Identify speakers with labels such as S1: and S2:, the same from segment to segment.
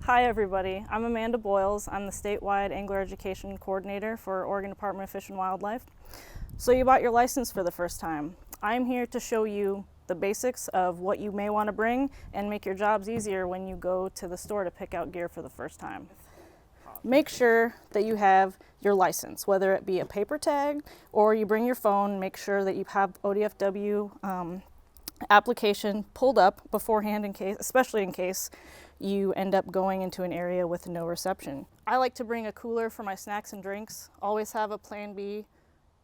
S1: Hi everybody, I'm Amanda Boyles. I'm the statewide angler education coordinator for Oregon Department of Fish and Wildlife. So you bought your license for the first time. I'm here to show you the basics of what you may want to bring and make your jobs easier when you go to the store to pick out gear for the first time. Make sure that you have your license, whether it be a paper tag or you bring your phone. Make sure that you have ODFW application pulled up beforehand, especially in case you end up going into an area with no reception. I like to bring a cooler for my snacks and drinks. Always have a plan B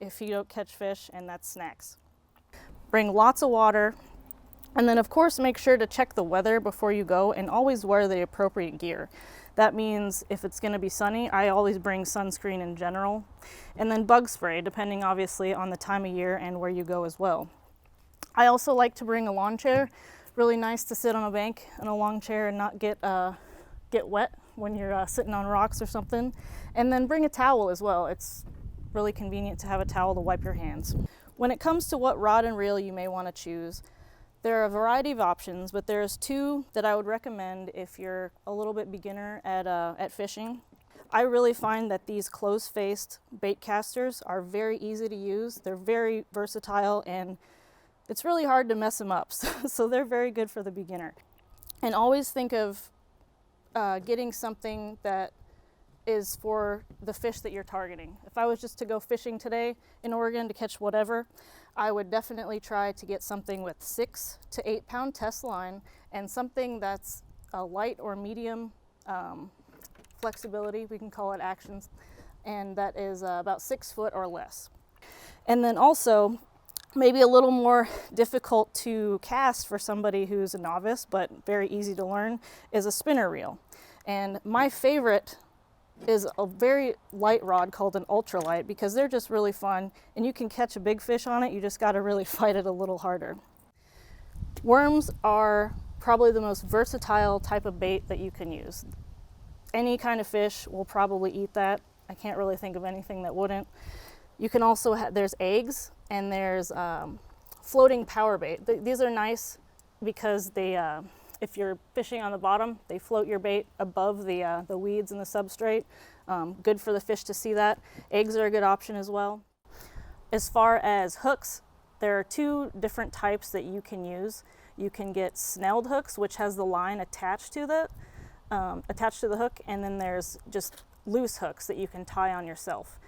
S1: if you don't catch fish, and that's snacks. Bring lots of water, and then of course make sure to check the weather before you go and always wear the appropriate gear. That means if it's going to be sunny, I always bring sunscreen in general, and then bug spray, depending obviously on the time of year and where you go as well. I also like to bring a lawn chair. Really nice to sit on a bank in a long chair and not get wet when you're sitting on rocks or something. And then bring a towel as well. It's really convenient to have a towel to wipe your hands. When it comes to what rod and reel you may want to choose, there are a variety of options, but there's two that I would recommend if you're a little bit beginner at fishing. I really find that these closed-faced bait casters are very easy to use. They're very versatile, and it's really hard to mess them up, so they're very good for the beginner. And always think of getting something that is for the fish that you're targeting. If I was just to go fishing today in Oregon to catch whatever, I would definitely try to get something with 6 to 8 pound test line and something that's a light or medium flexibility, we can call it actions, and that is about 6 foot or less. And then also, maybe a little more difficult to cast for somebody who's a novice, but very easy to learn, is a spinner reel. And my favorite is a very light rod called an ultralight, because they're just really fun and you can catch a big fish on it. You just got to really fight it a little harder. Worms are probably the most versatile type of bait that you can use. Any kind of fish will probably eat that. I can't really think of anything that wouldn't. You can also there's eggs, and there's floating power bait. These are nice because they, if you're fishing on the bottom, they float your bait above the weeds and the substrate. Good for the fish to see that. Eggs are a good option as well. As far as hooks, there are 2 different types that you can use. You can get snelled hooks, which has the line attached to the hook, and then there's just loose hooks that you can tie on yourself.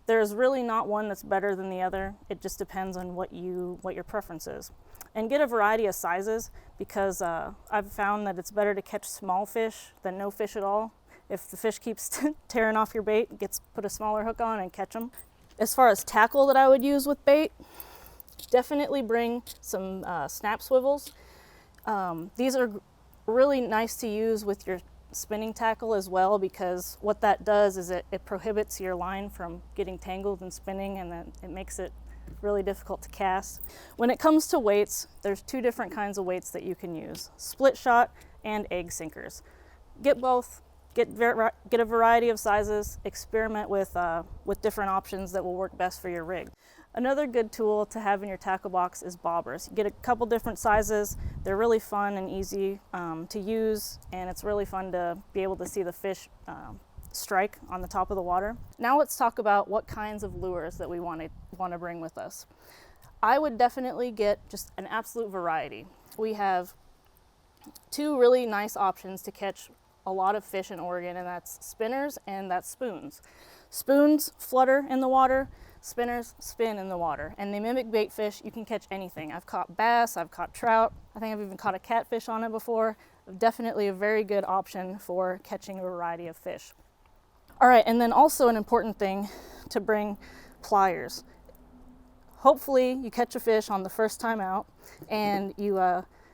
S1: There's really not one that's better than the other. It just depends on what your preference is. And get a variety of sizes, because I've found that it's better to catch small fish than no fish at all. If the fish keeps tearing off your bait, put a smaller hook on and catch them. As far as tackle that I would use with bait, definitely bring some snap swivels. These are really nice to use with your spinning tackle as well, because what that does is it prohibits your line from getting tangled and spinning, and then it makes it really difficult to cast. When it comes to weights, there's 2 different kinds of weights that you can use: split shot and egg sinkers. Get both. Get a variety of sizes. Experiment with different options that will work best for your rig. Another good tool to have in your tackle box is bobbers. You get a couple different sizes. They're really fun and easy to use, and it's really fun to be able to see the fish strike on the top of the water. Now let's talk about what kinds of lures that we want to bring with us. I would definitely get just an absolute variety. We have 2 really nice options to catch a lot of fish in Oregon, and that's spinners and that's spoons. Spoons flutter in the water. Spinners spin in the water, and they mimic bait fish. You can catch anything. I've caught bass, I've caught trout. I think I've even caught a catfish on it before. Definitely a very good option for catching a variety of fish. All right, and then also an important thing to bring: pliers. Hopefully you catch a fish on the first time out, and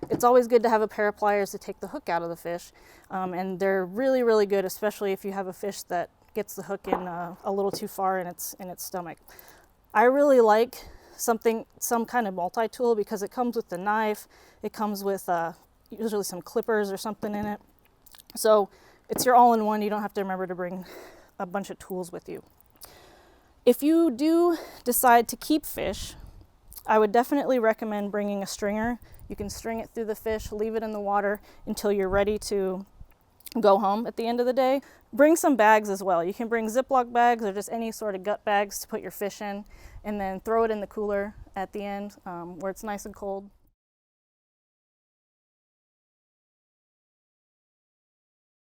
S1: it's always good to have a pair of pliers to take the hook out of the fish, and they're really, really good, especially if you have a fish that gets the hook in a little too far in its stomach. I really like some kind of multi-tool, because it comes with the knife, it comes with usually some clippers or something in it. So it's your all-in-one. You don't have to remember to bring a bunch of tools with you. If you do decide to keep fish, I would definitely recommend bringing a stringer. You can string it through the fish, leave it in the water until you're ready to go home at the end of the day. Bring some bags as well. You can bring Ziploc bags or just any sort of gut bags to put your fish in, and then throw it in the cooler at the end where it's nice and cold.